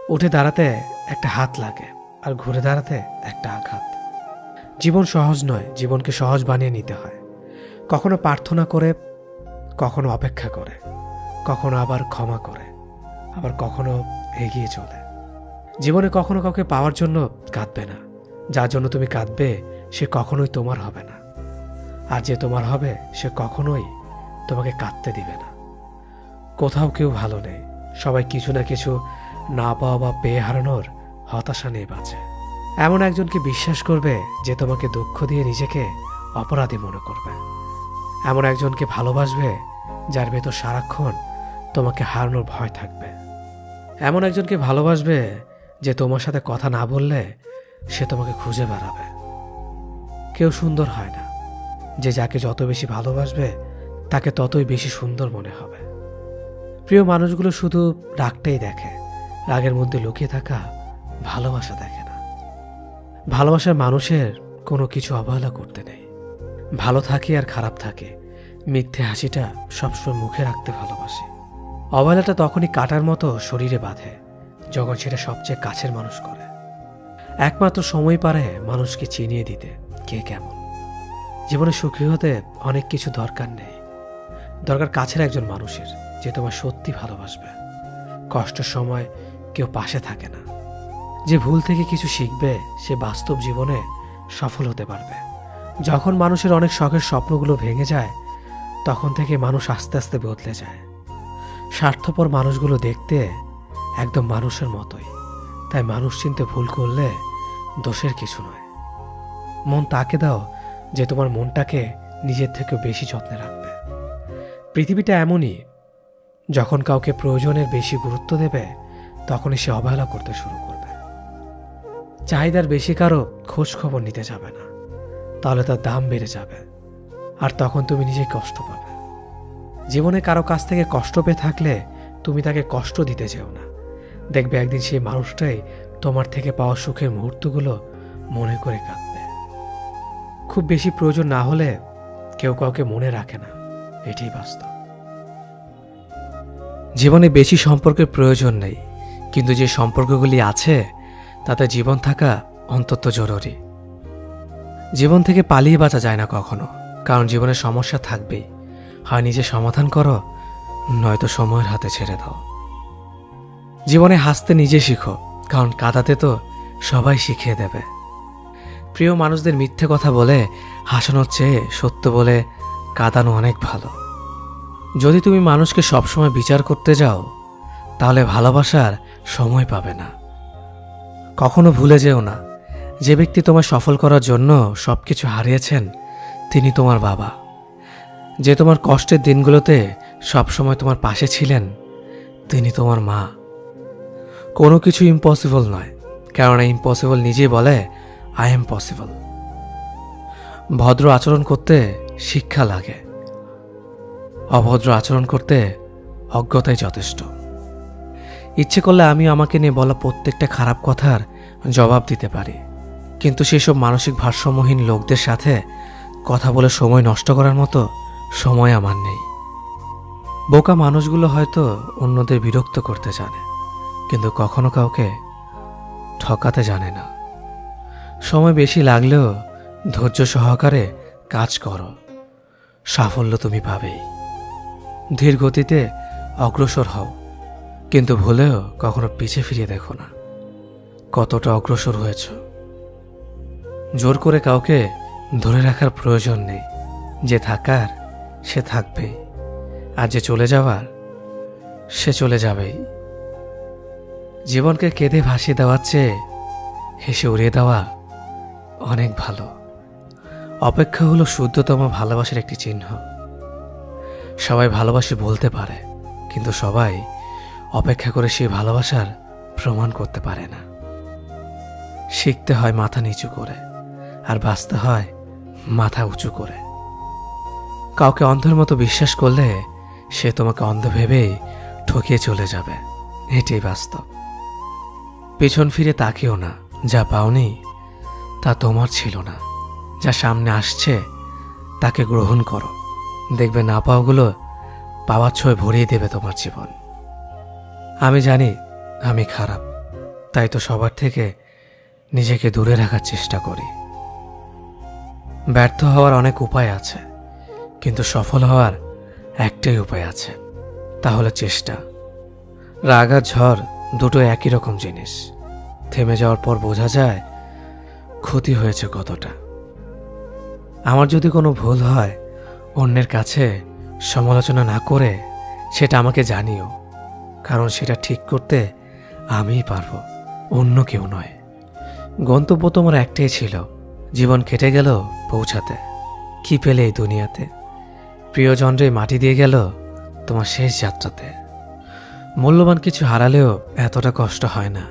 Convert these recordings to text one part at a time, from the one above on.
উঠে দাঁড়াতে একটা হাত লাগে, আর ঘুরে দাঁড়াতে একটা আঘাত। জীবন সহজ নয়, জীবনকে সহজ বানিয়ে নিতে হয়। কখনো প্রার্থনা করে, কখনো অপেক্ষা করে, কখনো আবার ক্ষমা করে, আবার কখনো এগিয়ে চলে। জীবনে কখনো কাউকে পাওয়ার জন্য কাঁদবে না। যার জন্য তুমি কাঁদবে সে কখনোই তোমার হবে না, আর যে তোমার হবে সে কখনোই তোমাকে কাঁদতে দিবে না। কোথাও কেউ ভালো নেই, সবাই কিছু না কিছু না পাওয়া বা পেয়ে হারানোর হতাশা নিয়ে বাঁচে। এমন একজনকে বিশ্বাস করবে যে তোমাকে দুঃখ দিয়ে নিজেকে অপরাধী মনে করবে। এমন একজনকে ভালোবাসবে যার ভেতর সারাক্ষণ তোমাকে হারানোর ভয় থাকবে। এমন একজনকে ভালোবাসবে যে তোমার সাথে কথা না বললে সে তোমাকে খুঁজে বেড়াবে। কেউ সুন্দর হয় না, যে যাকে যত বেশি ভালোবাসবে তাকে ততই বেশি সুন্দর মনে হবে। প্রিয় মানুষগুলো শুধু রাগটাই দেখে, রাগের মধ্যে লুকিয়ে থাকা ভালোবাসা দেখে না। ভালোবাসার মানুষের কোনো কিছু অবহেলা করতে নেই। ভালো থাকে আর খারাপ থাকে, মিথ্যে হাসিটা সবসময় মুখে রাখতে ভালোবাসে। অবহেলাটা তখনই কাটার মতো শরীরে বাঁধে যখন সেটা সবচেয়ে কাছের মানুষ করে। একমাত্র সময় পারে মানুষকে চিনিয়ে দিতে কে কেমন। জীবনে সুখী হতে অনেক কিছু দরকার নেই, দরকার কাছের একজন মানুষের যে তোমার সত্যি ভালোবাসবে। কষ্টের সময় কেউ পাশে থাকে না। যে ভুল থেকে কিছু শিখবে সে বাস্তব জীবনে সফল হতে পারবে। যখন মানুষের অনেক শখের স্বপ্নগুলো ভেঙে যায় তখন থেকে মানুষ আস্তে আস্তে বদলে যায়। স্বার্থপর মানুষগুলো দেখতে একদম মানুষের মতোই, তাই মানুষ চিনতে ভুল করলে দোষের কিছু নয়। মন তাকে দাও যে তোমার মনটাকে নিজের থেকে বেশি যত্নে রাখবে। পৃথিবীটা এমনই, যখন কাউকে প্রয়োজনের বেশি গুরুত্ব দেবে তখনই সে অবহেলা করতে শুরু করবে। চাহিদার বেশি কারো খোঁজ খবর নিতে যাবে না, তাহলে তার দাম বেড়ে যাবে, আর তখন তুমি নিজেই কষ্ট পাবে। জীবনে কারো কাছ থেকে কষ্ট পেয়ে থাকলে তুমি তাকে কষ্ট দিতে যেও না। দেখবে একদিন সেই মানুষটাই তোমার থেকে পাওয়া সুখের মুহূর্তগুলো মনে করে কাঁদবে। খুব বেশি প্রয়োজন না হলে কেউ কাউকে মনে রাখে না, এটাই বাস্তব। জীবনে বেশি সম্পর্কের প্রয়োজন নেই, কিন্তু যে সম্পর্কগুলি আছে তাতে জীবন থাকা অন্তত জরুরি। জীবন থেকে পালিয়ে বাঁচা যায় না কখনো, কারণ জীবনে সমস্যা থাকবেই। হয় নিজে সমাধান করো, নয়তো সময়ের হাতে ছেড়ে দাও। জীবনে হাসতে নিজে শিখো, কারণ কাঁদাতে তো সবাই শিখিয়ে দেবে। প্রিয় মানুষদের মিথ্যে কথা বলে হাসানোর চেয়ে সত্য বলে কাঁদানো অনেক ভালো। যদি তুমি মানুষকে সবসময় বিচার করতে যাও তাহলে ভালোবাসার সময় পাবে না। কখনো ভুলে যেও না, যে ব্যক্তি তোমায় সফল করার জন্য সবকিছু হারিয়েছেন তিনি তোমার বাবা। যে তোমার কষ্টের দিনগুলোতে সবসময় তোমার পাশে ছিলেন তিনি তোমার মা। কোনো কিছু ইম্পসিবল নয়, কেননা ইম্পসিবল নিজেই বলে আই এম পসিবল। ভদ্র আচরণ করতে শিক্ষা লাগে, অভদ্র আচরণ করতে অজ্ঞতাই যথেষ্ট। ইচ্ছে করলে আমি আমাকে নিয়ে বলা প্রত্যেকটা খারাপ কথার জবাব দিতে পারি, কিন্তু সেসব মানসিক ভারসাম্যহীন লোকদের সাথে কথা বলে সময় নষ্ট করার মতো সময় আমার নেই। বোকা মানুষগুলো হয়তো অন্যদের বিরক্ত করতে জানে, কিন্তু কখনো কাউকে ঠকাতে জানে না। সময় বেশি লাগলেও ধৈর্য সহকারে কাজ করো, সাফল্য তুমি পাবেই। ধীর গতিতে অগ্রসর হও, কিন্তু ভুলেও কখনো পিছে ফিরিয়ে দেখো না কতটা অগ্রসর হয়েছ। জোর করে কাউকে ধরে রাখার প্রয়োজন নেই, যে থাকার সে থাকবেই, আর যে চলে যাওয়ার সে চলে যাবেই। জীবনকে কেঁদে ভাসিয়ে দেওয়ার চেয়ে হেসে উড়িয়ে দেওয়া অনেক ভালো। অপেক্ষা হলো শুদ্ধতম ভালোবাসার একটি চিহ্ন। সবাই ভালোবাসি বলতে পারে, কিন্তু সবাই অপেক্ষা করে সেই ভালোবাসার প্রমাণ করতে পারে না। শিখতে হয় মাথা নিচু করে, আর বাঁচতে হয় মাথা উঁচু করে। কাউকে অন্ধের মতো বিশ্বাস করলে সে তোমাকে অন্ধ ভেবেই ঠকিয়ে চলে যাবে, এটাই বাস্তব। পেছন ফিরে তাকিও না, যা পাওনি তা তোমার ছিল না। যা সামনে আসছে তাকে গ্রহণ করো, দেখবে না পাওয়াগুলো পাওয়ার ছোঁয় ভরিয়ে দেবে তোমার জীবন। আমি জানি আমি খারাপ, তাই তো সবার থেকে নিজেকে দূরে রাখার চেষ্টা করি। ব্যর্থ হওয়ার অনেক উপায় আছে, কিন্তু সফল হওয়ার একটাই উপায় আছে, তা হলো চেষ্টা। রাগ আর ঝড় দুটো একই রকম জিনিস। থেমে যাওয়ার পর বোঝা যায় ক্ষতি হয়েছে কতটা। আমার যদি কোনো ভুল হয়, অন্যের কাছে সমালোচনা না করে সেটা আমাকে জানিও, কারণ সেটা ঠিক করতে আমিই পারবো, অন্য কেউ নয়। গন্তব্য তোমার একটাই ছিল, জীবন কেটে গেল পৌঁছাতে। কি পেলে এই দুনিয়াতে? প্রিয়জনরে মাটি দিয়ে গেল তোমার শেষ যাত্রাতে। মূল্যবান কিছু হারালেও এতটা কষ্ট হয় না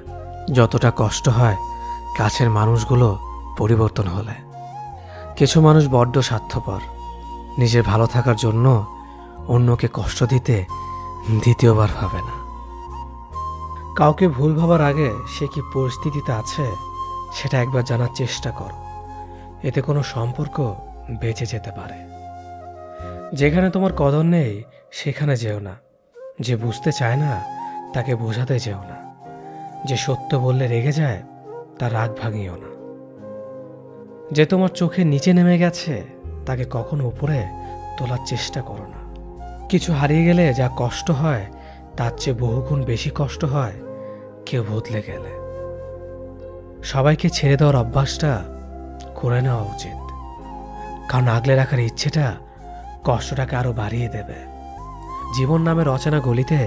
যতটা কষ্ট হয় কাছের মানুষগুলো পরিবর্তন হলে। কিছু মানুষ বড্ড স্বার্থপর, নিজের ভালো থাকার জন্য অন্যকে কষ্ট দিতে দ্বিতীয়বার ভাবে না। কাউকে ভুল ভাবার আগে সে কি পরিস্থিতিতে আছে সেটা একবার জানার চেষ্টা কর, এতে কোনো সম্পর্ক বেঁচে যেতে পারে। যেখানে তোমার কদর নেই সেখানে যেও না। যে বুঝতে চায় না তাকে বোঝাতে যেও না। যে সত্য বললে রেগে যায় তার রাগ ভাঙিও না। যে তোমার চোখের নিচে নেমে গেছে তাকে কখনো উপরে তোলার চেষ্টা করো না। কিছু হারিয়ে গেলে যা কষ্ট হয় তার চেয়ে বহুগুণ বেশি কষ্ট হয় কেউ বদলে গেলে। সবাইকে ছেড়ে দেওয়ার অভ্যাসটা করে নেওয়া উচিত, কারণ আগলে রাখার ইচ্ছেটা কষ্টটাকে আরো বাড়িয়ে দেবে। জীবন নামের অচেনা গলিতে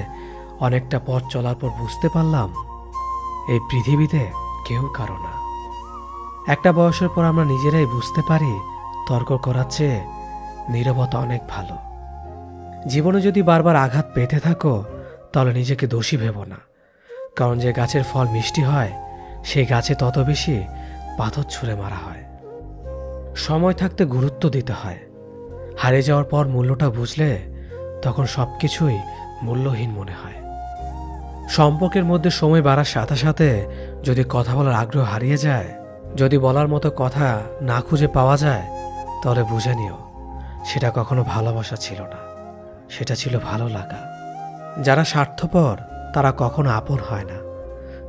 অনেকটা পথ চলার পর বুঝতে পারলাম এই পৃথিবীতে কেউ কারো না। একটা বয়সের পর আমরা নিজেরাই বুঝতে পারি তর্ক করার চেয়ে নীরবতা অনেক ভালো। জীবনে যদি বারবার আঘাত পেতে থাকো তাহলে নিজেকে দোষী ভেবো না, কারণ যে গাছের ফল মিষ্টি হয় সেই গাছে তত বেশি পাথর ছুঁড়ে মারা হয়। সময় থাকতে গুরুত্ব দিতে হয়। হারিয়ে যাওয়ার পর মূল্যটা বুঝলে তখন সবকিছুই মূল্যহীন মনে হয়। সম্পর্কের মধ্যে সময় বাড়ার সাথে সাথে যদি কথা বলার আগ্রহ হারিয়ে যায়, যদি বলার মতো কথা না খুঁজে পাওয়া যায়, তাহলে বুঝে নিও সেটা কখনো ভালোবাসা ছিল না, সেটা ছিল ভালো লাগা। যারা স্বার্থপর তারা কখনো আপন হয় না,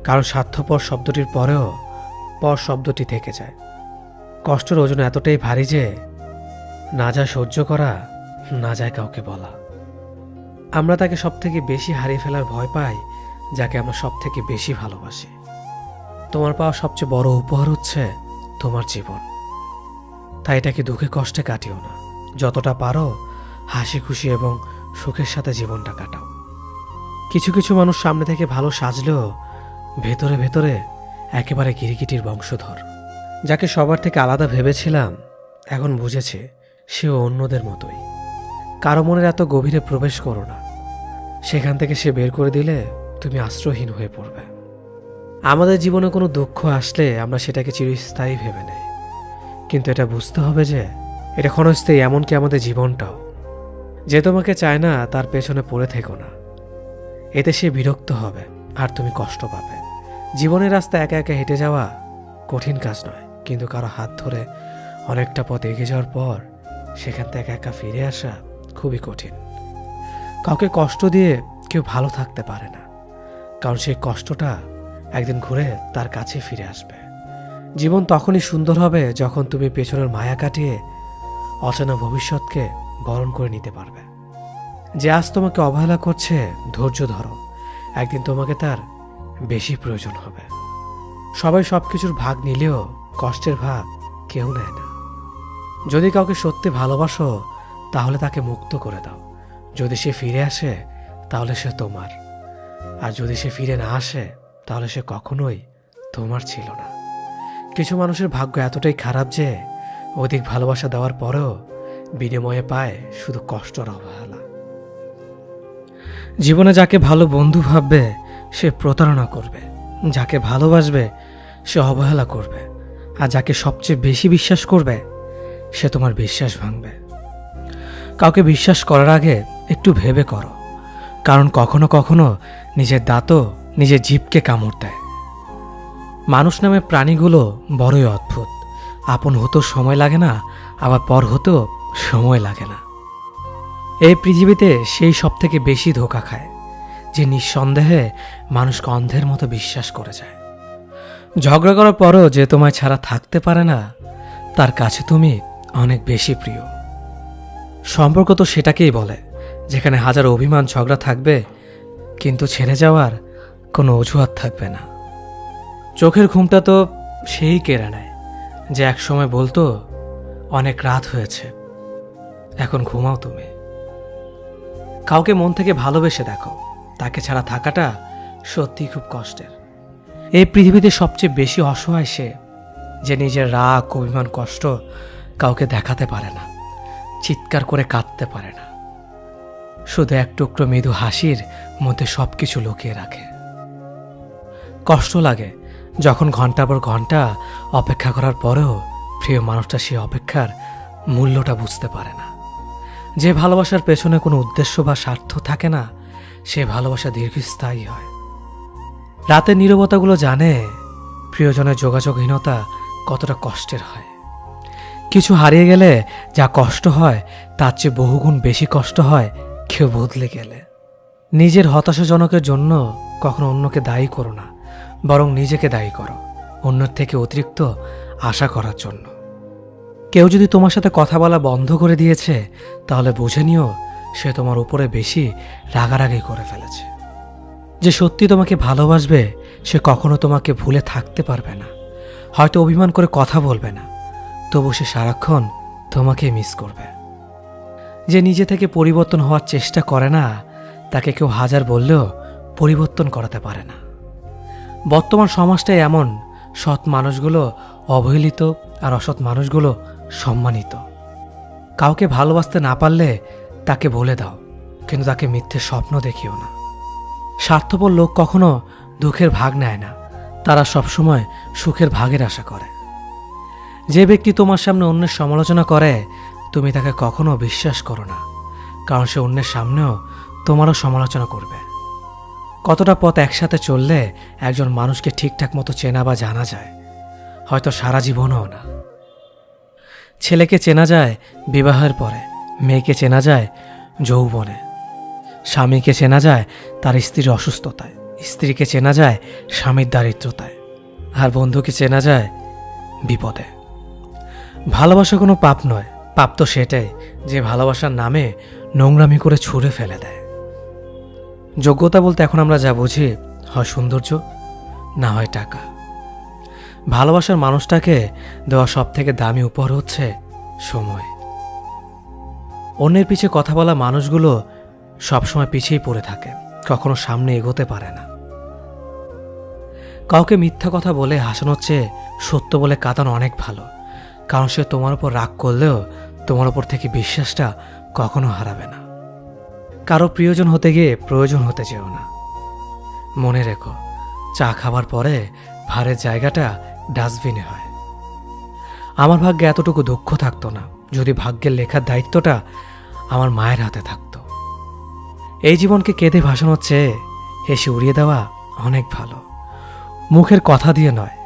কারণ স্বার্থপর শব্দটির পরেও পর শব্দটি থেকে যায়। কষ্টের ওজন এতটাই ভারী যে না যায় সহ্য করা, না যায় কাউকে বলা। আমরা তাকে সব থেকে বেশি হারিয়ে ফেলার ভয় পাই যাকে আমরা সব থেকে বেশি ভালোবাসি। তোমার পাওয়া সবচেয়ে বড় উপহার হচ্ছে তোমার জীবন, তাই এটাকে দুঃখে কষ্টে কাটিও না। যতটা পারো হাসি খুশি এবং সুখের সাথে জীবনটা কাটাও। কিছু কিছু মানুষ সামনে থেকে ভালো সাজলেও ভেতরে ভেতরে একেবারে গিরিগিটির বংশধর। যাকে সবার থেকে আলাদা ভেবেছিলাম এখন বুঝেছে সেও অন্যদের মতোই। কারো মনের এত গভীরে প্রবেশ করো না, সেখান থেকে সে বের করে দিলে তুমি আশ্রয়হীন হয়ে পড়বে। আমাদের জীবনে কোনো দুঃখ আসলে আমরা সেটাকে চিরস্থায়ী ভেবে নেই, কিন্তু এটা বুঝতে হবে যে এটা ক্ষণস্থায়ী, এমনকি আমাদের জীবনটাও। যে তোমাকে চায় না তার পেছনে পড়ে থেকো না, এতে সে বিরক্ত হবে আর তুমি কষ্ট পাবে। জীবনের রাস্তা একা একা হেঁটে যাওয়া কঠিন কাজ নয়, কিন্তু কারো হাত ধরে অনেকটা পথ এগিয়ে যাওয়ার পর সেখান থেকে একা একা ফিরে আসা খুবই কঠিন। কাউকে কষ্ট দিয়ে কেউ ভালো থাকতে পারে না, কারণ সেই কষ্টটা একদিন ঘুরে তার কাছে ফিরে আসবে। জীবন তখনই সুন্দর হবে যখন তুমি পেছনের মায়া কাটিয়ে অচেনা ভবিষ্যৎকে বরণ করে নিতে পারবে। যে আজ তোমাকে অবহেলা করছে ধৈর্য ধরো, একদিন তোমাকে তার বেশি প্রয়োজন হবে। সবাই সবকিছুর ভাগ নিলেও কষ্টের ভাগ কেউ নেয় না। যদি কাউকে সত্যি ভালোবাসো তাহলে তাকে মুক্ত করে দাও। যদি সে ফিরে আসে তাহলে সে তোমার, আর যদি সে ফিরে না আসে তাহলে সে কখনোই তোমার ছিল না। কিছু মানুষের ভাগ্য এতটাই খারাপ যে অধিক ভালোবাসা দেওয়ার পরেও বিনিময়ে পায় শুধু কষ্ট আর অবহেলা। জীবনে যাকে ভালো বন্ধু ভাববে সে প্রতারণা করবে, যাকে ভালোবাসবে সে অবহেলা করবে, আর যাকে সবচেয়ে বেশি বিশ্বাস করবে সে তোমার বিশ্বাস ভাঙবে। কাউকে বিশ্বাস করার আগে একটু ভেবে করো, কারণ কখনো কখনো নিজের দাঁতও নিজের জিভকে কামড় দেয়। মানুষ নামে প্রাণীগুলো বড়ই অদ্ভুত। আপন হতেও সময় লাগে না, আবার পর হতেও সময় লাগে না। এই পৃথিবীতে সেই সব থেকে বেশি ধোঁকা খায় যে নিঃসন্দেহে মানুষকে অন্ধের মতো বিশ্বাস করে যায়। ঝগড়া করার পরও যে তোমায় ছাড়া থাকতে পারে না, তার কাছে তুমি অনেক বেশি প্রিয়। সম্পর্ক তো সেটাকেই বলে যেখানে হাজার অভিমান ঝগড়া থাকবে, কিন্তু ছেড়ে যাওয়ার কোনো অজুহাত থাকবে না। চোখের ঘুমটা তো সেই কেড়ে নেয় যে একসময় বলতো অনেক রাত হয়েছে, এখন ঘুমাও তুমি। কাউকে মন থেকে ভালোবেসে দেখো, তাকে ছাড়া থাকাটা সত্যিই খুব কষ্টের। এই পৃথিবীতে সবচেয়ে বেশি অসহায় সে, যে নিজের রাগ, অভিমান, কষ্ট কাউকে দেখাতে পারে না, চিৎকার করে কাঁদতে পারে না, শুধু এক টুকরো মৃদু হাসির মধ্যে সবকিছু লুকিয়ে রাখে। কষ্ট লাগে যখন ঘন্টা পর ঘন্টা অপেক্ষা করার পরেও প্রিয় মানুষটা সেই অপেক্ষার মূল্যটা বুঝতে পারে না। যে ভালোবাসার পেছনে কোনো উদ্দেশ্য বা স্বার্থ থাকে না, সে ভালোবাসা দীর্ঘস্থায়ী হয়। রাতের নীরবতাগুলো জানে প্রিয়জনের যোগাযোগহীনতা কতটা কষ্টের হয়। কিছু হারিয়ে গেলে যা কষ্ট হয় তার চেয়ে বহুগুণ বেশি কষ্ট হয় কেউ বদলে গেলে। নিজের হতাশাজনকের জন্য কখনো অন্যকে দায়ী করো না, বরং নিজেকে দায়ী করো অন্যের থেকে অতিরিক্ত আশা করার জন্য। কেউ যদি তোমার সাথে কথা বলা বন্ধ করে দিয়েছে, তাহলে বুঝে নিও সে তোমার উপরে বেশি রাগারাগি করে ফেলেছে। যে সত্যি তোমাকে ভালোবাসবে সে কখনো তোমাকে ভুলে থাকতে পারবে না। হয়তো অভিমান করে কথা বলবে না, তবু সে সারাক্ষণ তোমাকে মিস করবে। যে নিজে থেকে পরিবর্তন হওয়ার চেষ্টা করে না, তাকে কেউ হাজার বললেও পরিবর্তন করাতে পারে না। বর্তমান সমাজটাই এমন, সৎ মানুষগুলো অবহেলিত আর অসৎ মানুষগুলো সম্মানিত। কাউকে ভালোবাসতে না পারলে তাকে বলে দাও, কিন্তু তাকে মিথ্যে স্বপ্ন দেখিও না। স্বার্থপর লোক কখনো দুঃখের ভাগ নেয় না, তারা সবসময় সুখের ভাগের আশা করে। যে ব্যক্তি তোমার সামনে অন্যের সমালোচনা করে, তুমি তাকে কখনো বিশ্বাস করো না, কারণ সে অন্যের সামনেও তোমারও সমালোচনা করবে। কতটা পথ একসাথে চললে একজন মানুষকে ঠিকঠাক মতো চেনা বা জানা যায়, হয়তো সারা জীবনও না। ছেলেকে চেনা যায় বিবাহের পরে, মেয়েকে চেনা যায় যৌবনে, স্বামীকে চেনা যায় তার স্ত্রীর অসুস্থতায়, স্ত্রীকে চেনা যায় স্বামীর দারিদ্রতায়, আর বন্ধুকে চেনা যায় বিপদে। ভালোবাসা কোনো পাপ নয়, পাপ তো সেটাই যে ভালোবাসার নামে নোংরামি করে ছুঁড়ে ফেলে দেয়। যোগ্যতা বলতে এখন আমরা যা বুঝি, হয় সৌন্দর্য, না হয় টাকা। ভালোবাসার মানুষটাকে দেওয়া সব থেকে দামি উপহার হচ্ছে সময়। অন্যের পিছে কথা বলা মানুষগুলো সবসময় পিছিয়ে পড়ে থাকে, কখনো সামনে এগোতে পারে না। কাউকে মিথ্যা কথা বলে হাসানোর চেয়ে সত্য বলে কাঁদানো অনেক ভালো, কারণ সে তোমার উপর রাগ করলেও তোমার উপর থেকে বিশ্বাসটা কখনো হারাবে না। কারো প্রিয়জন হতে গিয়ে প্রয়োজন হতে চেও না। মনে রেখো, চা খাবার পরে ভারের জায়গাটা ডাস্টবিনে হয়। আমার ভাগ্যে এতটুকু দুঃখ থাকতো না যদি ভাগ্যের লেখার দায়িত্বটা আমার মায়ের হাতে থাকতো। এই জীবনকে কেঁদে ভাসানোর চেয়ে হেসে উড়িয়ে দেওয়া অনেক ভালো। মুখের কথা দিয়ে নয়,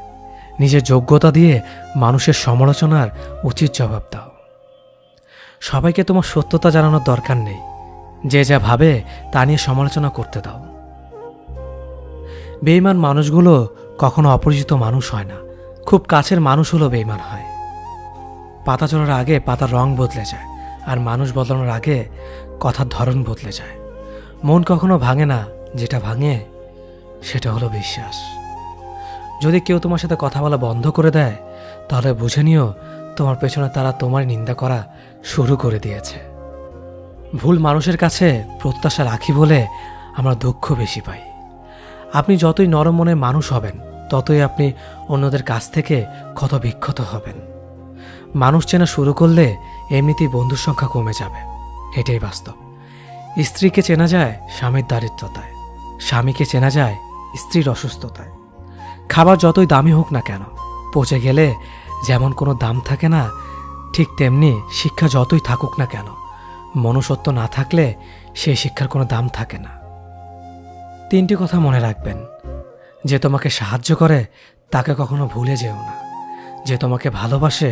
নিজের যোগ্যতা দিয়ে মানুষের সমালোচনার উচিত জবাব দাও। সবাইকে তোমার সত্যতা জানানোর দরকার নেই, যে যা ভাবে তা নিয়ে সমালোচনা করতে দাও। বেঈমান মানুষগুলো কখনো অপরিচিত মানুষ হয় না, খুব কাছের মানুষ হলো বেঈমান হয়। পাতা ঝরার আগে পাতার রং বদলে যায়, আর মানুষ বদলানোর আগে কথার ধরন বদলে যায়। মন কখনো ভাঙে না, যেটা ভাঙে সেটা হলো বিশ্বাস। যদি কেউ তোমার সাথে কথা বলা বন্ধ করে দেয়, তাহলে বুঝে নিও তোমার পেছনে তারা তোমার নিন্দা করা শুরু করে দিয়েছে। ভুল মানুষের কাছে প্রত্যাশা রাখি বলে আমরা দুঃখ বেশি পাই। আপনি যতই নরম মনের মানুষ হবেন, ততই আপনি অন্যদের কাছ থেকে ক্ষত বিক্ষত হবেন। মানুষ চেনা শুরু করলে এমনিতেই বন্ধুর সংখ্যা কমে যাবে, এটাই বাস্তব। স্ত্রীকে চেনা যায় স্বামীর দারিদ্রতায়, স্বামীকে চেনা যায় স্ত্রীর অসুস্থতায়। খাবার যতই দামি হোক না কেন, পচে গেলে যেমন কোনো দাম থাকে না, ঠিক তেমনি শিক্ষা যতই থাকুক না কেন, মনুষ্যত্ব না থাকলে সেই শিক্ষার কোনো দাম থাকে না। 3টি কথা মনে রাখবেন: যে তোমাকে সাহায্য করে তাকে কখনো ভুলে যেও না, যে তোমাকে ভালোবাসে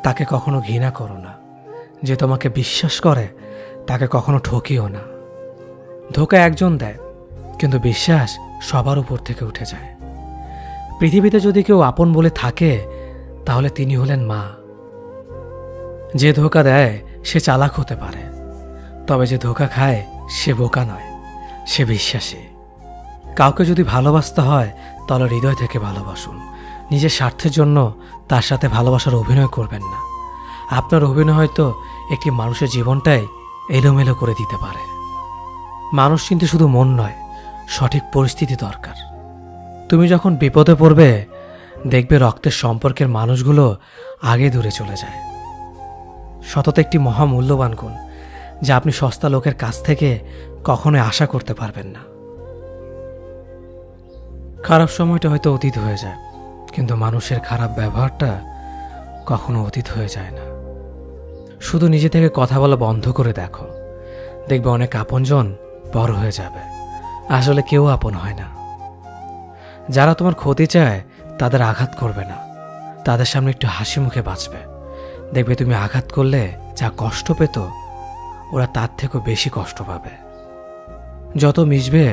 তাকে কখনো ঘৃণা করো না, যে তোমাকে বিশ্বাস করে তাকে কখনো ঠকিও না। ধোঁকা একজন দেয়, কিন্তু বিশ্বাস সবার উপর থেকে উঠে যায়। পৃথিবীতে যদি কেউ আপন বলে থাকে তাহলে তিনি হলেন মা। যে ধোঁকা দেয় সে চালাক হতে পারে, তবে যে ধোঁকা খায় সে বোকা নয়, সে বিশ্বাসী। কাউকে যদি ভালোবাসতে হয় তাহলে হৃদয় থেকে ভালোবাসুন। নিজের স্বার্থের জন্য তার সাথে ভালোবাসার অভিনয় করবেন না। আপনার অভিনয় হয়তো একটি মানুষের জীবনটাই এলোমেলো করে দিতে পারে। মানুষ কিন্তু শুধু মন নয়, সঠিক পরিস্থিতি দরকার। তুমি যখন বিপদে পড়বে দেখবে রক্তের সম্পর্কের মানুষগুলো আগে দূরে চলে যায়। সততা একটি মহামূল্যবান গুণ, যা আপনি সস্তা লোকের কাছ থেকে কখনোই আশা করতে পারবেন না। খারাপ সময়টা হয়তো অতীত হয়ে যায়, কিন্তু মানুষের খারাপ ব্যবহারটা কখনো অতীত হয়ে যায় না। শুধু নিজে থেকে কথা বলা বন্ধ করে দেখো, দেখবে অনেক আপনজন বড় হয়ে যাবে। আসলে কেউ আপন হয় না। যারা তোমার ক্ষতি চায় তাদের আঘাত করবে না, তাদের সামনে একটু হাসি মুখে বাঁচবে। দেখবে তুমি আঘাত করলে যা কষ্ট পেত ওরা তার থেকেও বেশি কষ্ট পাবে। যত মিশবে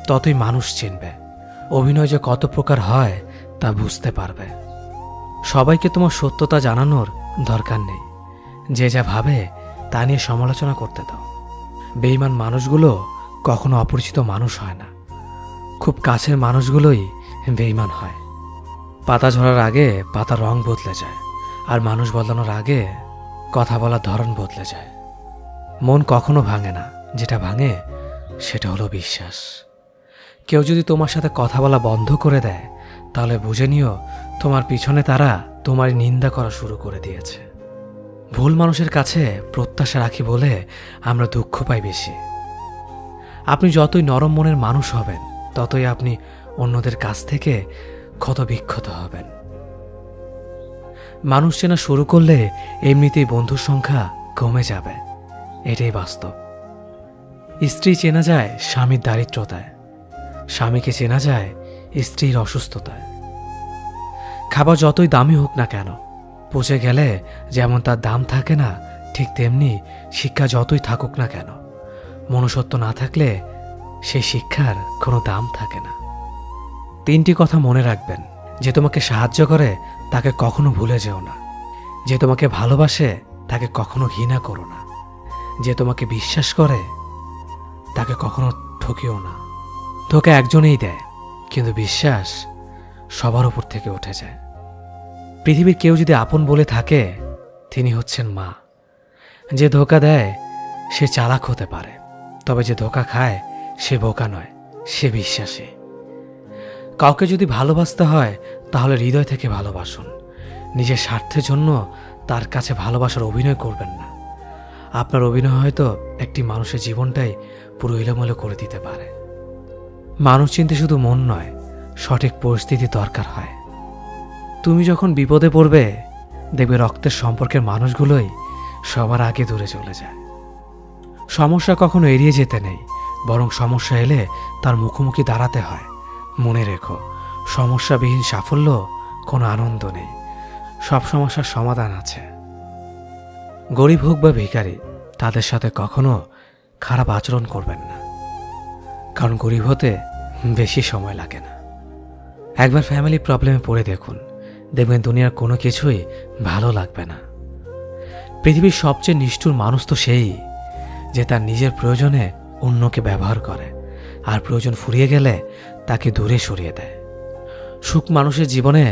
ততই মানুষ চিনবে। অভিনয় যে কত প্রকার হয় তা বুঝতে পারবে। সবাইকে তোমার সত্যতা জানানোর দরকার নেই। যে যা ভাবে তা নিয়ে সমালোচনা করতে দাও। বেঈমান মানুষগুলো কখনো অপরিচিত মানুষ হয় না, খুব কাছের মানুষগুলোই বেঈমান হয়। পাতা ঝরার আগে পাতার রং বদলে যায়, আর মানুষ বদলানোর আগে কথা বলার ধরন বদলে যায়। মন কখনো ভাঙে না, যেটা ভাঙে সেটা হলো বিশ্বাস। কেউ যদি তোমার সাথে কথা বলা বন্ধ করে দেয় তাহলে বুঝে নিও তোমার পিছনে তারা তোমার নিন্দা করা শুরু করে দিয়েছে। ভুল মানুষের কাছে প্রত্যাশা রাখি বলে আমরা দুঃখ পাই বেশি। আপনি যতই নরম মনের মানুষ হবেন ততই আপনি অন্যদের কাছ থেকে ক্ষত বিক্ষত হবেন। মানুষ চেনা শুরু করলে এমনিতেই বন্ধুর সংখ্যা কমে যাবে, এটাই বাস্তব। স্ত্রী চেনা যায় স্বামীর দারিদ্রতায়, স্বামীকে চেনা যায় স্ত্রীর অসুস্থতায়। খাবার যতই দামি হোক না কেন, পচে গেলে যেমন তার দাম থাকে না, ঠিক তেমনি শিক্ষা যতই থাকুক না কেন, মনুষ্যত্ব না থাকলে সেই শিক্ষার কোনো দাম থাকে না। 3টি কথা মনে রাখবেন। যে তোমাকে সাহায্য করে তাকে কখনো ভুলে যেও না। যে তোমাকে ভালোবাসে তাকে কখনো ঘৃণা করো না। যে তোমাকে বিশ্বাস করে তাকে কখনো ঠকিও না। ধোঁকা একজনেই দেয়, কিন্তু বিশ্বাস সবার উপর থেকে উঠে যায়। পৃথিবীর কেউ যদি আপন বলে থাকে তিনি হচ্ছেন মা। যে ধোঁকা দেয় সে চালাক হতে পারে, তবে যে ধোঁকা খায় সে বোকা নয়, সে বিশ্বাসী। কাউকে যদি ভালোবাসতে হয় তাহলে হৃদয় থেকে ভালোবাসুন। নিজের স্বার্থের জন্য তার কাছে ভালোবাসার অভিনয় করবেন না। আপনার অভিনয় হয়তো একটি মানুষের জীবনটাই পুরো এলোমেলো করে দিতে পারে। মানুষ চিনতে শুধু মন নয়, সঠিক পরিস্থিতি দরকার হয়। তুমি যখন বিপদে পড়বে দেখবে রক্তের সম্পর্কের মানুষগুলোই সবার আগে দূরে চলে যায়। সমস্যা কখনো এড়িয়ে যেতে নেই, বরং সমস্যা এলে তার মুখোমুখি দাঁড়াতে হয়। মনে রেখো, সমস্যাবিহীন সাফল্য কোনো আনন্দ নেই। সব সমস্যার সমাধান আছে। গরিব হোক বা ভিখারি, তাদের সাথে কখনো খারাপ আচরণ করবেন না, কারণ গরিব হতে বেশি সময় লাগে না। একবার ফ্যামিলি প্রবলেমে পড়ে দেখুন, দেখবেন দুনিয়ার কোনো কিছুই ভালো লাগবে না। পৃথিবীর সবচেয়ে নিষ্ঠুর মানুষ তো সেই যে তার নিজের প্রয়োজনে অন্যকে ব্যবহার করে, আর প্রয়োজন ফুরিয়ে গেলে তাকে দূরে সরিয়ে দেয়। সুখ মানুষের জীবনে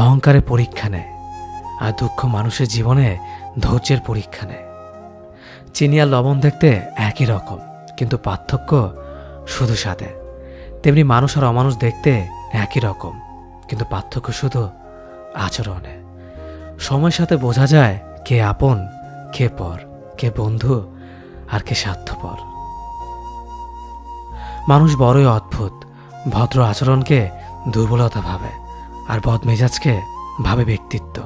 অহংকারের পরীক্ষা নেয়, আর দুঃখ মানুষের জীবনে ধৈর্যের পরীক্ষা নেয়। চিনি আর লবণ দেখতে একই রকম, কিন্তু পার্থক্য শুধু স্বাদে। তেমনি মানুষ আর অমানুষ দেখতে একই রকম, কিন্তু পার্থক্য শুধু আচরণে। সময়ের সাথে বোঝা যায় কে আপন, কে পর, কে বন্ধু আর কে স্বার্থপর। মানুষ বড়ই অদ্ভুত। ভদ্র আচরণকে দুর্বলতা ভাবে, আর বদমেজাজকে ভাবে ব্যক্তিত্ব।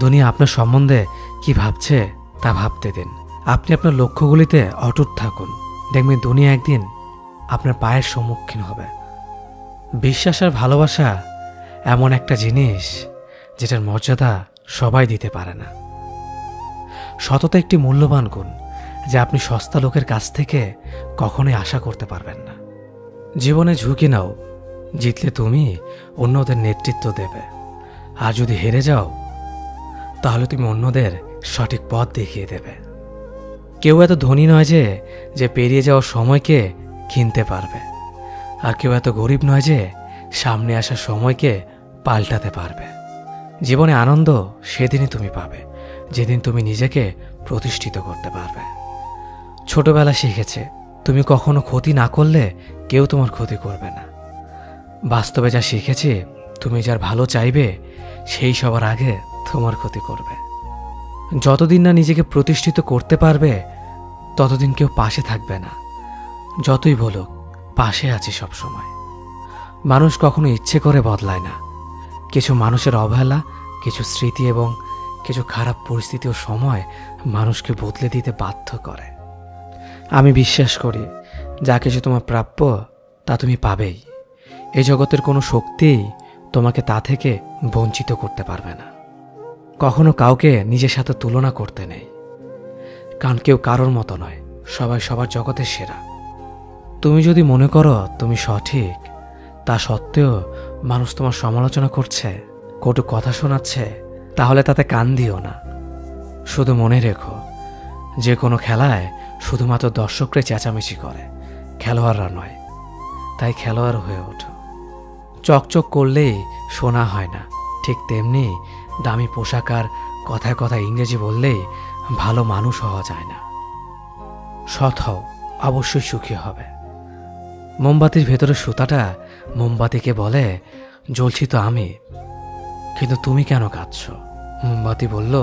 দুনিয়া আপনার সম্বন্ধে কি ভাবছে তা ভাবতে দিন। আপনি আপনার লক্ষ্যগুলিতে অটুট থাকুন, দেখবেন দুনিয়া একদিন আপনার পায়ের সম্মুখীন হবে। বিশ্বাস আর ভালোবাসা এমন একটা জিনিস যেটার মর্যাদা সবাই দিতে পারে না। সততা একটি মূল্যবান গুণ, যা আপনি সস্তা লোকের কাছ থেকে কখনোই আশা করতে পারবেন না। জীবনে ঝুঁকি নাও, জিতলে তুমি অন্যদের নেতৃত্ব দেবে, আর যদি হেরে যাও তাহলে তুমি অন্যদের সঠিক পথ দেখিয়ে দেবে। কেউ এত ধনী নয় যে পেরিয়ে যাওয়ার সময়কে কিনতে পারবে, আর কেউ এত গরিব নয় যে সামনে আসা সময়কে পাল্টাতে পারবে। জীবনে আনন্দ সেদিনই তুমি পাবে যেদিন তুমি নিজেকে প্রতিষ্ঠিত করতে পারবে। ছোটবেলা শিখেছে তুমি কখনো ক্ষতি না করলে কেউ তোমার ক্ষতি করবে না। বাস্তবে যা শিখেছি তুমি যার ভালো চাইবে সেই সবার আগে তোমার ক্ষতি করবে। যতদিন না নিজেকে প্রতিষ্ঠিত করতে পারবে ততদিন কেউ পাশে থাকবে না। যতই বলুক পাশে আছি সব সময়। মানুষ কখনো ইচ্ছে করে বদলায় না। কিছু মানুষের অবহেলা, কিছু স্মৃতি এবং কিছু খারাপ পরিস্থিতি ও সময় মানুষকে বদলে দিতে বাধ্য করে। আমি বিশ্বাস করি যা কিছু তোমার প্রাপ্য তা তুমি পাবেই। এই জগতের কোনো শক্তিই তোমাকে তা থেকে বঞ্চিত করতে পারবে না। কখনো কাউকে নিজের সাথে তুলনা করতে নেই, কারণ কেউ কারোর মতো নয়, সবাই সবার জগতের সেরা। তুমি যদি মনে করো তুমি সঠিক, তা সত্ত্বেও মানুষ তোমার সমালোচনা করছে, কটু কথা শোনাচ্ছে, তাহলে তাতে কান দিও না। শুধু মনে রেখো যে কোনো খেলায় শুধুমাত্র দর্শকরা চেঁচামেচি করে, খেলোয়াড়রা নয়। তাই খেলোয়াড় হয়ে ওঠো। চকচক করলেই শোনা হয় না, ঠিক তেমনি দামি পোশাক আর কথায় কথায় ইংরেজি বললেই ভালো মানুষ হওয়া যায় না। সৎ হও, অবশ্যই সুখী হবে। মোমবাতির ভেতরে সুতাটা মোমবাতিকে বলে, জ্বলছি তো আমি, কিন্তু তুমি কেন কাঁদছ? মোমবাতি বলল,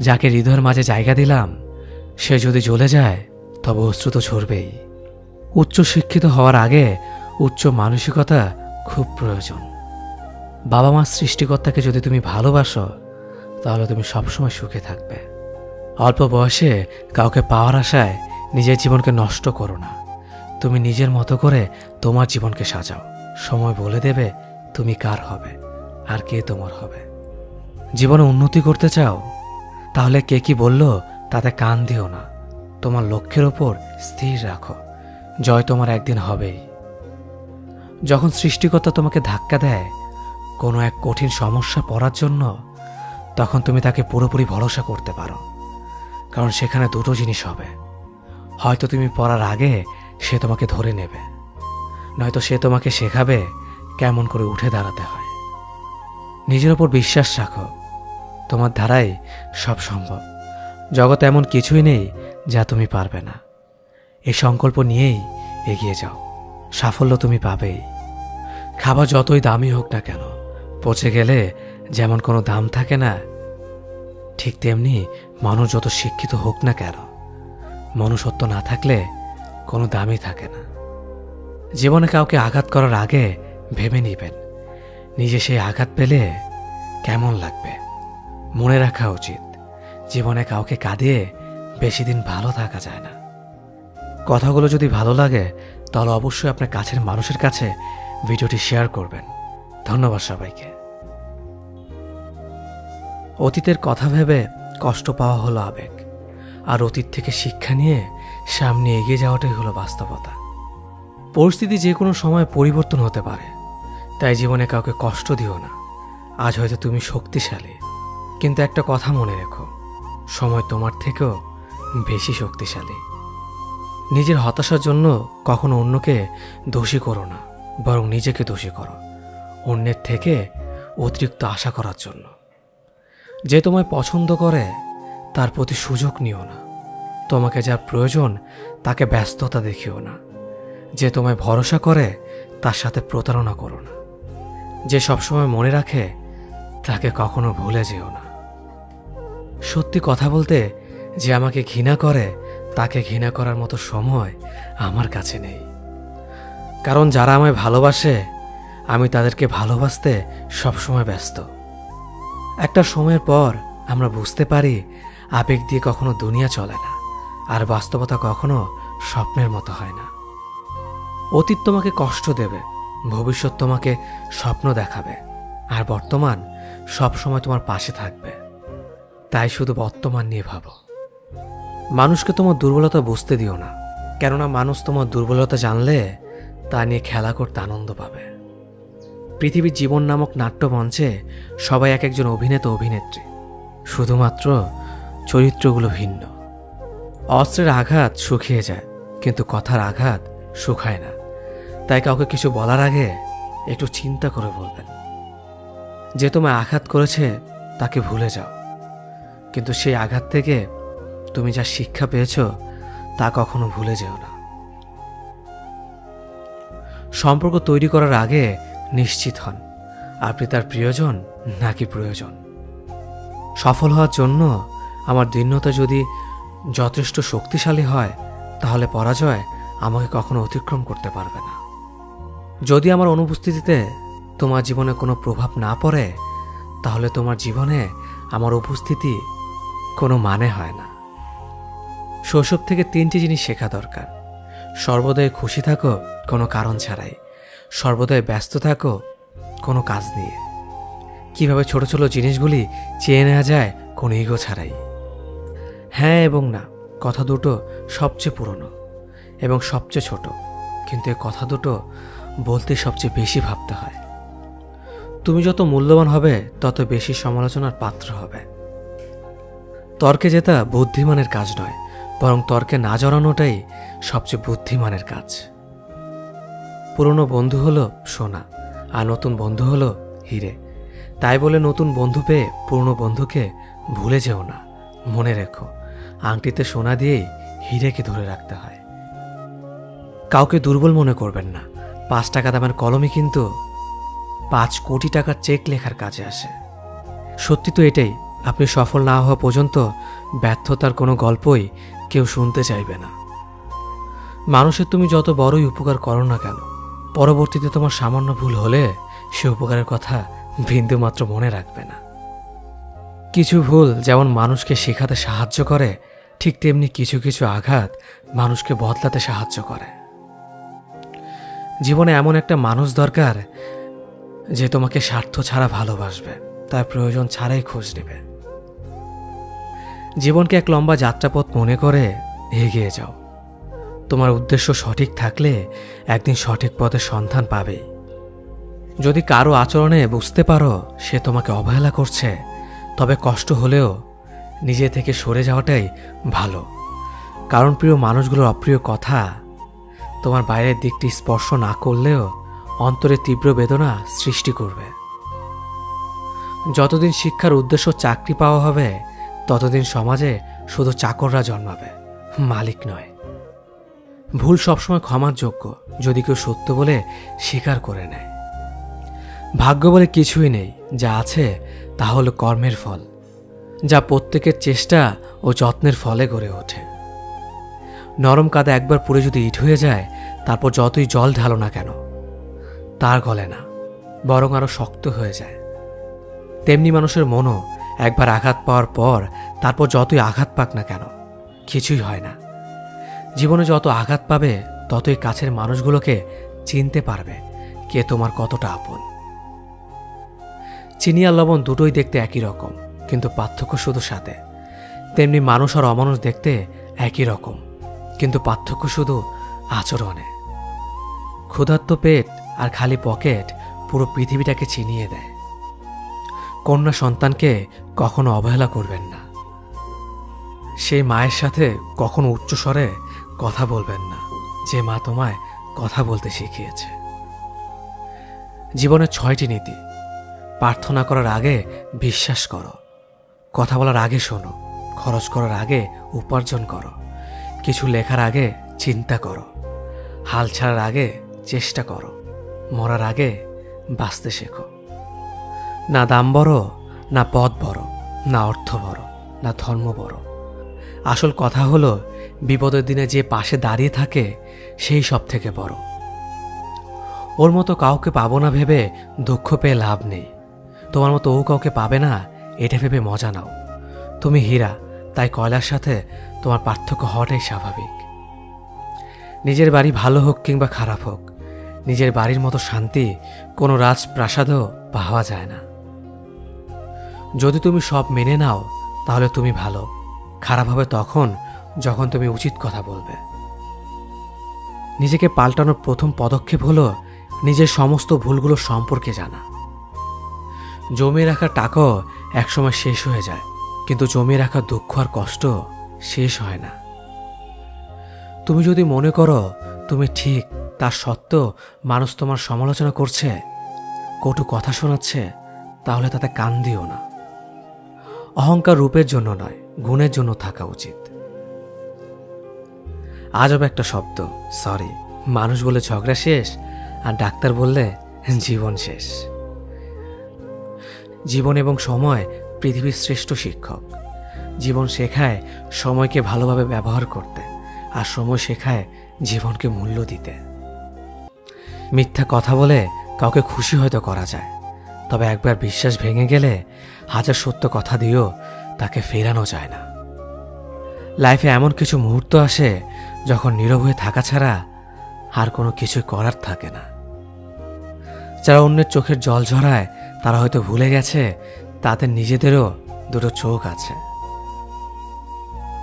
যাকে হৃদয়ের মাঝে জায়গা দিলাম সে যদি জ্বলে যায় তবে অশ্রু তো ঝরবেই। উচ্চ শিক্ষিত হওয়ার আগে উচ্চ মানসিকতা খুব প্রয়োজন। বাবা মার সৃষ্টিকর্তাকে যদি তুমি ভালোবাসো তাহলে তুমি সবসময় সুখে থাকবে। অল্প বয়সে কাউকে পাওয়ার আশায় নিজের জীবনকে নষ্ট করো না। তুমি নিজের মতো করে তোমার জীবনকে সাজাও। সময় বলে দেবে তুমি কার হবে আর কে তোমার হবে। জীবনে উন্নতি করতে চাও তাহলে কে কি বলল তাতে কান দিও না। তোমার লক্ষ্যের ওপর স্থির রাখো, জয় তোমার একদিন হবেই। যখন সৃষ্টিকর্তা তোমাকে ধাক্কা দেয় কোনো এক কঠিন সমস্যা পড়ার জন্য, তখন তুমি তাকে পুরোপুরি ভরসা করতে পারো, কারণ সেখানে দুটো জিনিস হবে। হয়তো তুমি পড়ার আগে সে তোমাকে ধরে নেবে, নয়তো সে তোমাকে শেখাবে কেমন করে উঠে দাঁড়াতে হয়। নিজের ওপর বিশ্বাস রাখো, তোমার দ্বারাই সব সম্ভব। জগতে এমন কিছুই নেই যা তুমি পারবে না। এই সংকল্প নিয়েই এগিয়ে যাও, সাফল্য তুমি পাবেই। খাবার যতই দামি হোক না কেন, পচে গেলে যেমন কোনো দাম থাকে না, ঠিক তেমনি মানুষ যত শিক্ষিত হোক না কেন, মনুষ্যত্ব না থাকলে কোনো দামই থাকে না। জীবনে কাউকে আঘাত করার আগে ভেবে নিবেন নিজে সেই আঘাত পেলে কেমন লাগবে। মনে রাখা উচিত জীবনে কাউকে কাঁদিয়ে বেশি দিন ভালো থাকা যায় না। কথাগুলো যদি ভালো লাগে তাহলে অবশ্যই আপনার কাছের মানুষের কাছে ভিডিওটি শেয়ার করবেন। ধন্যবাদ সবাইকে। অতীতের কথা ভেবে কষ্ট পাওয়া হলো আবেগ, আর অতীত থেকে শিক্ষা নিয়ে সামনে এগিয়ে যাওয়াটাই হলো বাস্তবতা। পরিস্থিতি যে কোনো সময় পরিবর্তন হতে পারে, তাই জীবনে কাউকে কষ্ট দিও না। আজ হয়তো তুমি শক্তিশালী, কিন্তু একটা কথা মনে রেখো, সময় তোমার থেকেও বেশি শক্তিশালী। নিজের হতাশার জন্য কখনো অন্যকে দোষী করো না, বরং নিজেকে দোষী করো অন্যের থেকে অতিরিক্ত আশা করার জন্য। যে তোমায় পছন্দ করে তার প্রতি সুযোগ নিও না। তোমাকে যা প্রয়োজন তাকে ব্যস্ততা দেখিও না। যে তোমায় ভরসা করে তার সাথে প্রতারণা করো না। যে সবসময় মনে রাখে তাকে কখনো ভুলে যেও না। সত্যি কথা বলতে, যে আমাকে ঘৃণা করে তাকে ঘৃণা করার মতো সময় আমার কাছে নেই, কারণ যারা আমায় ভালোবাসে আমি তাদেরকে ভালোবাসতে সবসময় ব্যস্ত। একটা সময়ের পর আমরা বুঝতে পারি আবেগ দিয়ে কখনো দুনিয়া চলে না, আর বাস্তবতা কখনো স্বপ্নের মতো হয় না। অতীত তোমাকে কষ্ট দেবে, ভবিষ্যৎ তোমাকে স্বপ্ন দেখাবে, আর বর্তমান সবসময় তোমার পাশে থাকবে। তাই শুধু বর্তমান নিয়ে ভাবো। মানুষকে তোমার দুর্বলতা বুঝতে দিও না, কেননা মানুষ তোমার দুর্বলতা জানলে তা নিয়ে খেলা করতে আনন্দ পাবে। পৃথিবীর জীবন নামক নাট্যমঞ্চে সবাই এক একজন অভিনেতা অভিনেত্রী, শুধুমাত্র চরিত্রগুলো ভিন্ন। অস্ত্রের আঘাত শুকিয়ে যায়, কিন্তু কথার আঘাত শুকায় না। তাই কাউকে কিছু বলার আগে একটু চিন্তা করে বলবেন। যে তোমায় আঘাত করেছে তাকে ভুলে যাও, কিন্তু সেই আঘাত থেকে তুমি যা শিক্ষা পেয়েছ তা কখনো ভুলে যেও না। সম্পর্ক তৈরি করার আগে নিশ্চিত হন আপনি তার প্রিয়জন নাকি প্রয়োজন। সফল হওয়ার জন্য আমার দীনতা যদি যথেষ্ট শক্তিশালী হয়, তাহলে পরাজয় আমাকে কখনো অতিক্রম করতে পারবে না। যদি আমার অনুপস্থিতিতে তোমার জীবনে কোনো প্রভাব না পড়ে, তাহলে তোমার জীবনে আমার উপস্থিতি কোনো মানে হয় না। শৈশব থেকে 3টি জিনিস শেখা দরকার: সর্বদাই খুশি থাকো কোনো কারণ ছাড়াই, সর্বদাই ব্যস্ত থাকো কোনো কাজ নিয়ে, কিভাবে ছোট ছোট জিনিসগুলি চেয়ে নেওয়া যায় কোনো ইগো ছাড়াই। হ্যাঁ এবং না কথা দুটো সবচেয়ে পুরনো এবং সবচেয়ে ছোট, কিন্তু এই কথা দুটো বলতে সবচেয়ে বেশি ভাবতে হয়। তুমি যত মূল্যবান হবে তত বেশি সমালোচনার পাত্র হবে। তর্কে জেতা বুদ্ধিমানের কাজ নয়, বরং তর্কে না জড়ানোটাই সবচেয়ে বুদ্ধিমানের কাজ। পুরনো বন্ধু হলো সোনা, আর নতুন বন্ধু হলো হিরে। তাই বলে নতুন বন্ধু পেয়ে পুরনো বন্ধুকে ভুলে যেও না। মনে রেখো, আংটিতে সোনা দিয়েই হিরেকে ধরে রাখতে হয়। কাউকে দুর্বল মনে করবেন না। 5 টাকা দামের কলমই কিন্তু 5 কোটি টাকার চেক লেখার কাজে আসে। সত্যি তো এটাই, আপনি সফল না হওয়া পর্যন্ত ব্যর্থতার কোনো গল্পই কেউ শুনতে চাইবে না। মানুষের তুমি যত বড়ই উপকার করো না কেন, পরবর্তীতে তোমার সামান্য ভুল হলে সে উপকারের কথা বিন্দুমাত্র মনে রাখবে না। কিছু ভুল যেমন মানুষকে শেখাতে সাহায্য করে, ঠিক তেমনি কিছু কিছু আঘাত মানুষকে বদলাতে সাহায্য করে। জীবনে এমন একটা মানুষ দরকার যে তোমাকে স্বার্থ ছাড়া ভালোবাসবে, তার প্রয়োজন ছাড়াই খোঁজ নেবে। জীবনকে এক লম্বা যাত্রাপথ মনে করে এগিয়ে যাও। তোমার উদ্দেশ্য সঠিক থাকলে একদিন সঠিক পথের সন্ধান পাবেই। যদি কারো আচরণে বুঝতে পারো সে তোমাকে অবহেলা করছে, তবে কষ্ট হলেও নিজে থেকে সরে যাওয়াটাই ভালো। কারণ প্রিয় মানুষগুলোর অপ্রিয় কথা তোমার বাইরের দিকটি স্পর্শ না করলেও অন্তরে তীব্র বেদনা সৃষ্টি করবে। যতদিন শিক্ষার উদ্দেশ্য চাকরি পাওয়া হবে, ততদিন সমাজে শুধু চাকররা জন্মাবে, মালিক নয়। ভুল সবসময় ক্ষমার যোগ্য যদি কেউ সত্য বলে স্বীকার করে নেয়। ভাগ্য বলে কিছুই নেই, যা আছে তা হলো কর্মের ফল, যা প্রত্যেকের চেষ্টা ও যত্নের ফলে গড়ে ওঠে। নরম কাদা একবার পুড়ে যদি ইট হয়ে যায়, তারপর যতই জল ঢালো না কেন তার গলে না, বরং আরো শক্ত হয়ে যায়। তেমনি মানুষের মনও একবার আঘাত পাওয়ার পর তারপর যতই আঘাত পাক না কেন কিছুই হয় না। জীবনে যত আঘাত পাবে ততই কাছের মানুষগুলোকে চিনতে পারবে কে তোমার কতটা আপন। চিনি আর লবণ দুটোই দেখতে একই রকম, কিন্তু পার্থক্য শুধু সাথে। তেমনি মানুষ আর অমানুষ দেখতে একই রকম, কিন্তু পার্থক্য শুধু আচরণে। ক্ষুধার্ত পেট আর খালি পকেট পুরো পৃথিবীটাকে চিনিয়ে দেয়। কন্যা সন্তানকে কখনো অবহেলা করবেন না। সেই মায়ের সাথে কখনো উচ্চস্বরে কথা বলবেন না, যে মা তোমায় কথা বলতে শিখিয়েছে। জীবনের 6টি নীতি: প্রার্থনা করার আগে বিশ্বাস করো, কথা বলার আগে শোনো, খরচ করার আগে উপার্জন করো, কিছু লেখার আগে চিন্তা করো, হাল ছাড়ার আগে চেষ্টা করো, মরার আগে বাঁচতে শেখো। না দাম বড়, না পদ বড়, না অর্থ বড়, না ধর্ম বড়। আসল কথা হলো বিপদের দিনে যে পাশে দাঁড়িয়ে থাকে সেই সব থেকে বড়। ওর মতো কাউকে পাবো না ভেবে দুঃখ পেয়ে লাভ নেই। তোমার মতো ও কাউকে পাবে না এটা ভেবে মজা নাও। তুমি হীরা, তাই কয়লার সাথে তোমার পার্থক্য হওয়াটাই স্বাভাবিক। নিজের বাড়ি ভালো হোক কিংবা খারাপ হোক, নিজের বাড়ির মতো শান্তি কোনো রাজপ্রাসাদেও পাওয়া যায় না। যদি তুমি সব মেনে নাও তাহলে তুমি ভালো, খারাপ হবে তখন যখন তুমি উচিত কথা বলবে। নিজেকে পাল্টানোর প্রথম পদক্ষেপ হলো নিজের সমস্ত ভুলগুলো সম্পর্কে জানা। জমিয়ে রাখা টাকাও একসময় শেষ হয়ে যায়, কিন্তু জমিয়ে রাখা দুঃখ আর কষ্ট শেষ হয় না। তুমি যদি মনে করো তুমি ঠিক, তার সত্ত্বেও মানুষ তোমার সমালোচনা করছে, কটু কথা শোনাচ্ছে, তাহলে তাতে কান দিও না। অহংকার রূপের জন্য নয়, গুণের জন্য থাকা উচিত। আজব একটা শব্দ সরি। মানুষ বলে ঝগড়া শেষ, আর ডাক্তার বললে জীবন শেষ। জীবন এবং সময় পৃথিবীর শ্রেষ্ঠ শিক্ষক। জীবন শেখায় সময়কে ভালোভাবে ব্যবহার করতে, আর সময় শেখায় জীবনকে মূল্য দিতে। মিথ্যা কথা বলে কাউকে খুশি হয়তো করা যায়, তবে একবার বিশ্বাস ভেঙে গেলে হাজার সত্য কথা দিয়েও তাকে ফেরানো যায় না। লাইফে এমন কিছু মুহূর্ত আসে যখন নীরব হয়ে থাকা ছাড়া আর কোনো কিছু করার থাকে না। যারা অন্যের চোখের জল ঝরায় তারা হয়তো ভুলে গেছে তাদের নিজেদেরও দুটো চোখ আছে।